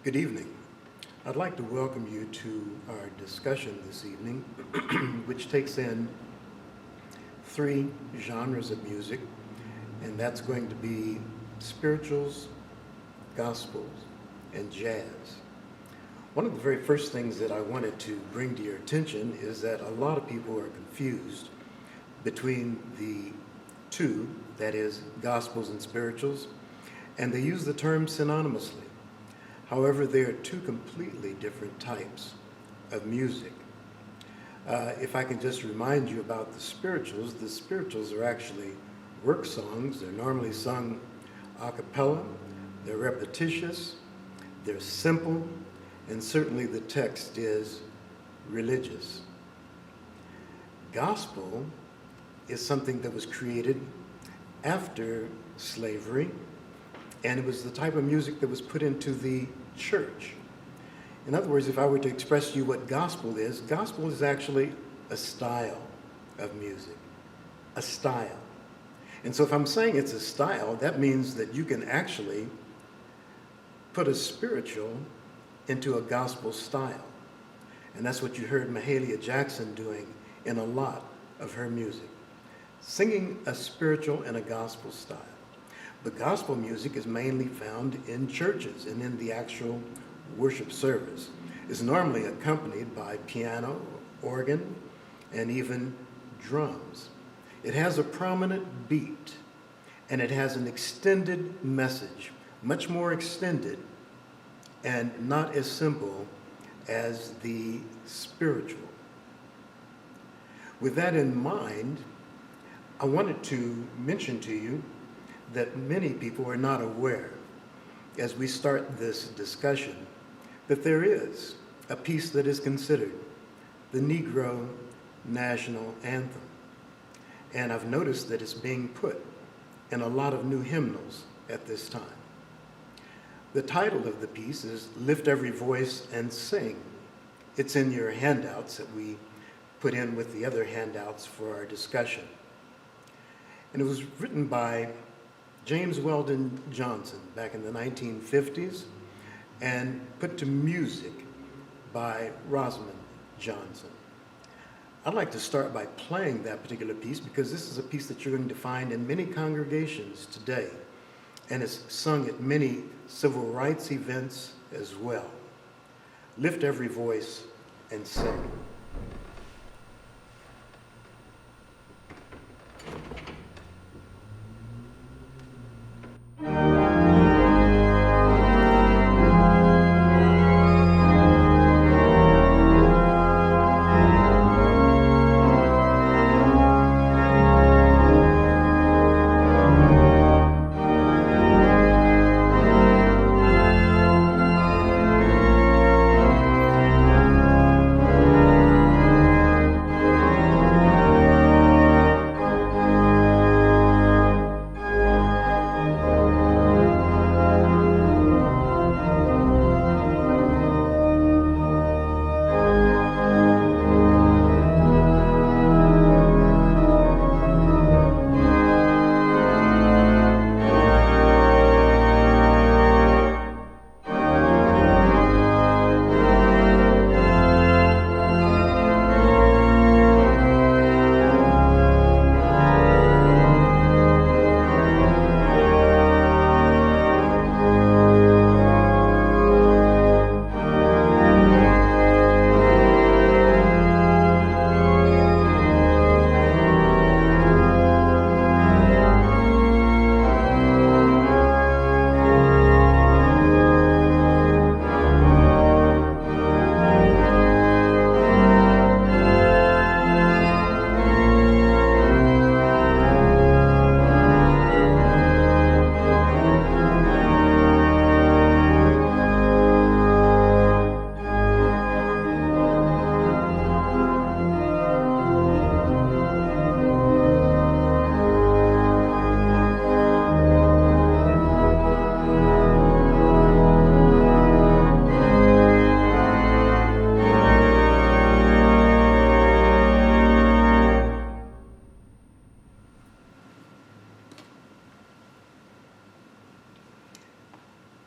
Good evening. I'd like to welcome you to our discussion this evening, which takes in three genres of music, and that's going to be spirituals, gospels, and jazz. One of the very first things that I wanted to bring to your attention is that a lot of people are confused between the two, that is, gospels and spirituals, and they use the term synonymously. However, they are two completely different types of music. If I can just remind you about the spirituals are actually work songs. They're normally sung a cappella, they're repetitious, they're simple, and certainly the text is religious. Gospel is something that was created after slavery, and it was the type of music that was put into the church. In other words, if I were to express to you what gospel is actually a style of music, a style. And so if I'm saying it's a style, that means that you can actually put a spiritual into a gospel style. And that's what you heard Mahalia Jackson doing in a lot of her music, singing a spiritual and a gospel style. But gospel music is mainly found in churches and in the actual worship service. It's normally accompanied by piano, organ, and even drums. It has a prominent beat, and it has an extended message, much more extended and not as simple as the spiritual. With that in mind, I wanted to mention to you that many people are not aware, as we start this discussion, that there is a piece that is considered the Negro national anthem. And I've noticed that it's being put in a lot of new hymnals at this time. The title of the piece is Lift Every Voice and Sing. It's in your handouts that we put in with the other handouts for our discussion. And it was written by James Weldon Johnson back in the 1950s and put to music by Rosamond Johnson. I'd like to start by playing that particular piece because this is a piece that you're going to find in many congregations today, and it's sung at many civil rights events as well. Lift every voice and sing.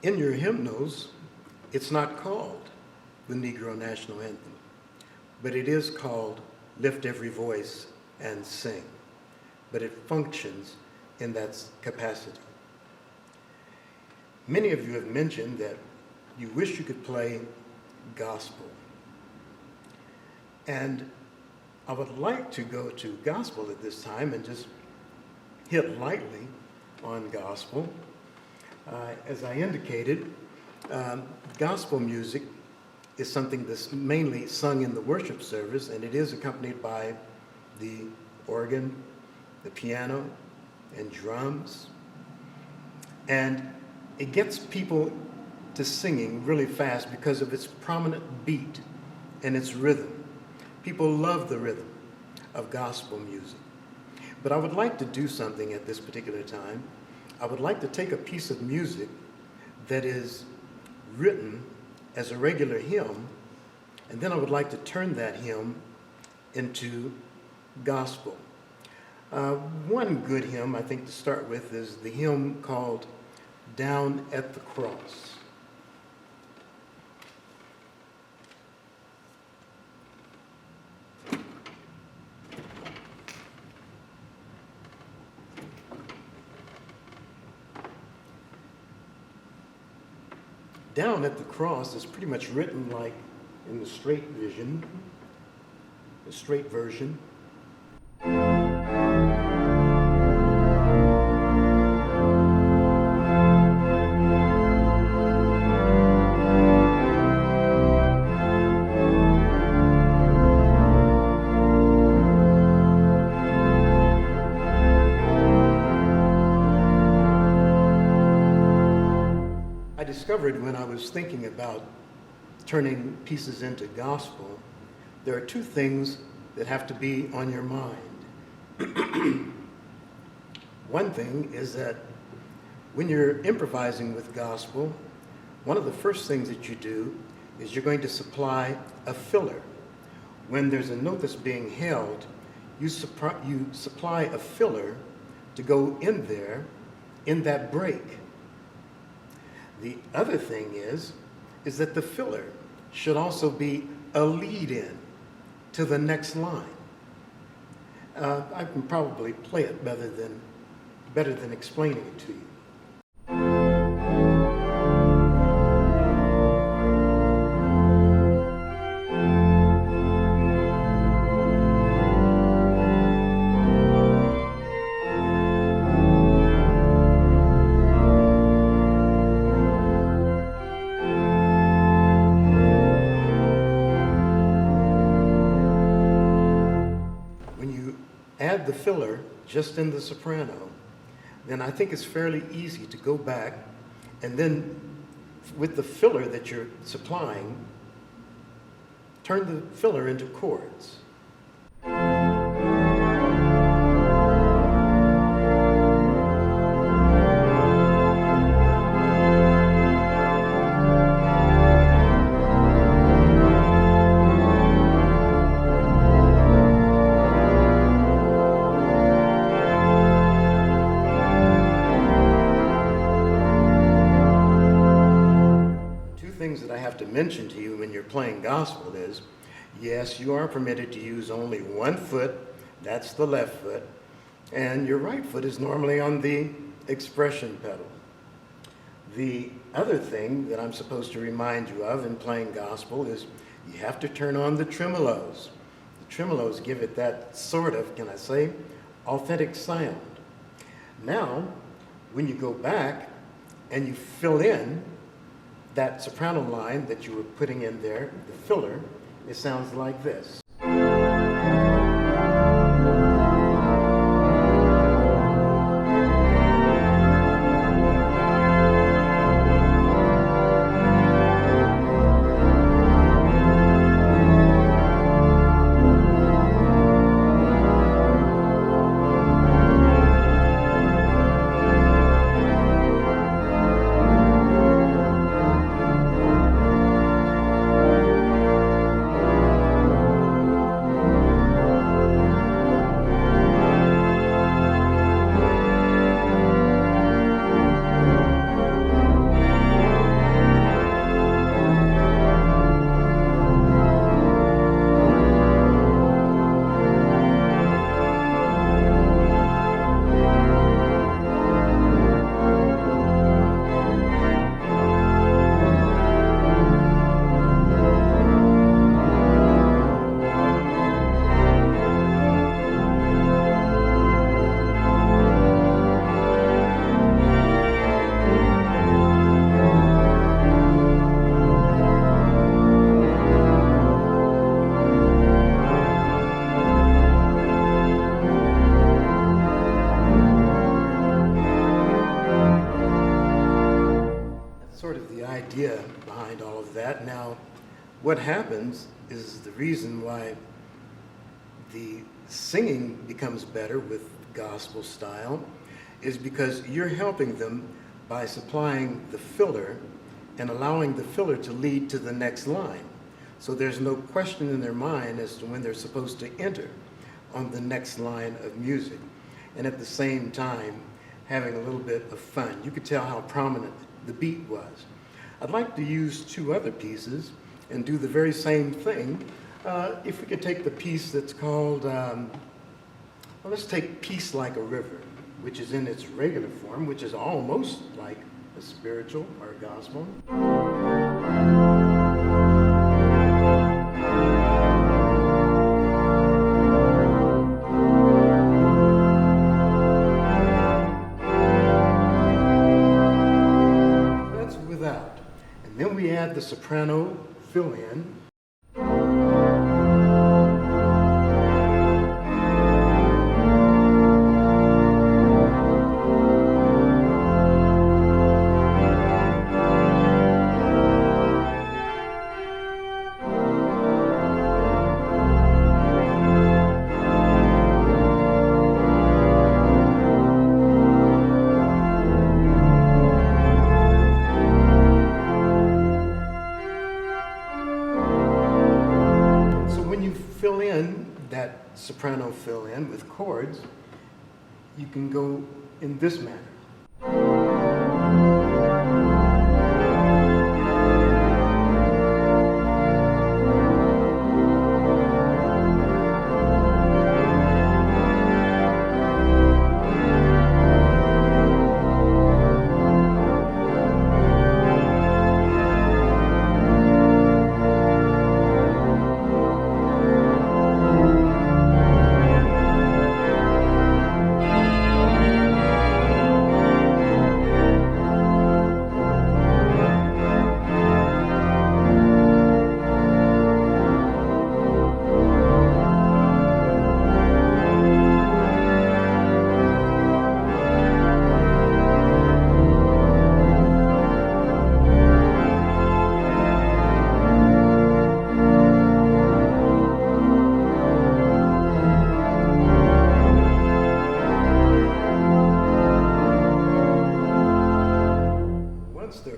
In your hymnals, It's not called the Negro National Anthem, but it is called Lift Every Voice and Sing. But it functions in that capacity. Many of you have mentioned that you wish you could play gospel. And I would like to go to gospel at this time and just hit lightly on gospel. As I indicated, gospel music is something that's mainly sung in the worship service, and it is accompanied by the organ, the piano, and drums. And it gets people to singing really fast because of its prominent beat and its rhythm. People love the rhythm of gospel music. But I would like to do something at this particular time. I would like to take a piece of music that is written as a regular hymn, and then I would like to turn that hymn into gospel. One good hymn, I think, to start with is the hymn called Down at the Cross. Down at the Cross is pretty much written like in the straight version. I discovered when I was thinking about turning pieces into gospel, there are two things that have to be on your mind. One thing is that when you're improvising with gospel, one of the first things that you do is you're going to supply a filler. When there's a note that's being held, you supply a filler to go in there in that break. The other thing is that the filler should also be a lead-in to the next line. I can probably play it better than explaining it to you. Add the filler just in the soprano, then I think it's fairly easy to go back and then with the filler that you're supplying, turn the filler into chords. That I have to mention to you when you're playing gospel is, yes, you are permitted to use only one foot, that's the left foot, and your right foot is normally on the expression pedal. The other thing that I'm supposed to remind you of in playing gospel is you have to turn on the tremolos. The tremolos give it that sort of, can I say, authentic sound. Now, when you go back and you fill in that soprano line that you were putting in there, the filler, it sounds like this. that. Now, what happens is the reason why the singing becomes better with gospel style is because you're helping them by supplying the filler and allowing the filler to lead to the next line. So there's no question in their mind as to when they're supposed to enter on the next line of music. And at the same time, having a little bit of fun. You could tell how prominent the beat was. I'd like to use two other pieces and do the very same thing. If we could take the piece that's called, well, let's take Peace Like a River, which is in its regular form, which is almost like a spiritual or a gospel. That's without. And then we add the soprano fill-in. Fill in that soprano fill in with chords, you can go in this manner.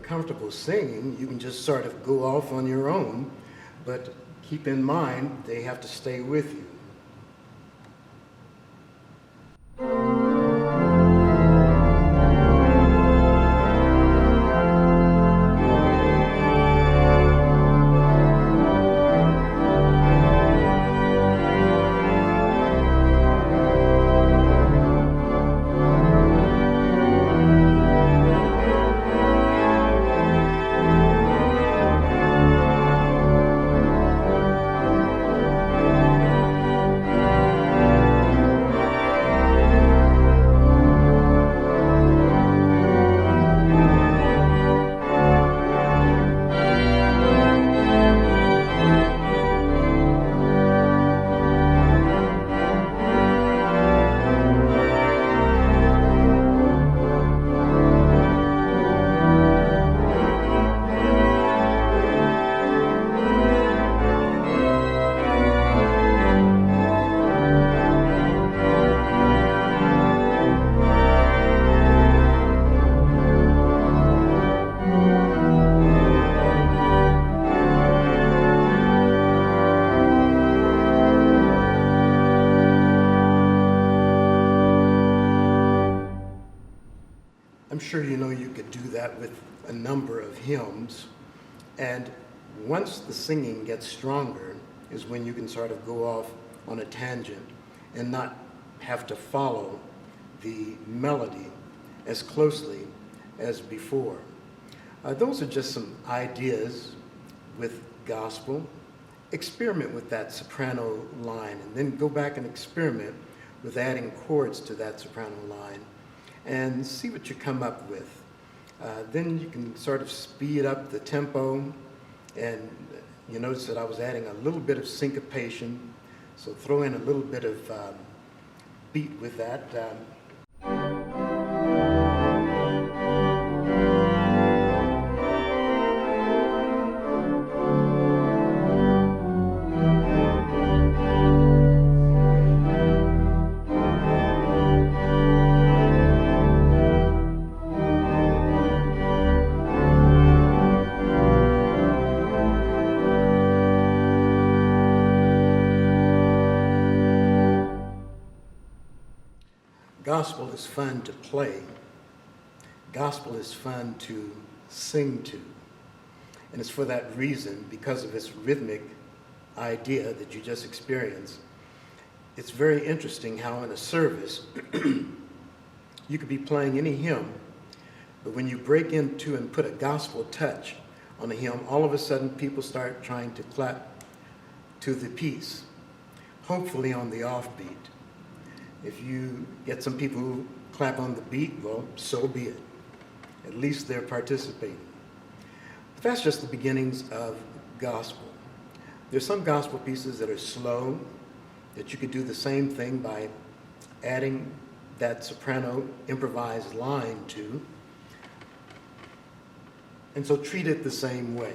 Comfortable singing, you can just sort of go off on your own, but keep in mind they have to stay with you. I'm sure you know you could do that with a number of hymns, and once the singing gets stronger is when you can sort of go off on a tangent and not have to follow the melody as closely as before. Those are just some ideas with gospel. Experiment with that soprano line and then go back and experiment with adding chords to that soprano line and see what you come up with. Then you can sort of speed up the tempo, and you notice that I was adding a little bit of syncopation, so throw in a little bit of beat with that. Gospel is fun to play. Gospel is fun to sing to. And it's for that reason, because of its rhythmic idea that you just experienced, it's very interesting how in a service, you could be playing any hymn, but when you break into and put a gospel touch on a hymn, all of a sudden people start trying to clap to the piece, hopefully on the offbeat. If you get some people who clap on the beat, well, so be it. At least they're participating. But that's just the beginnings of gospel. There's some gospel pieces that are slow, that you could do the same thing by adding that soprano improvised line to, and so treat it the same way.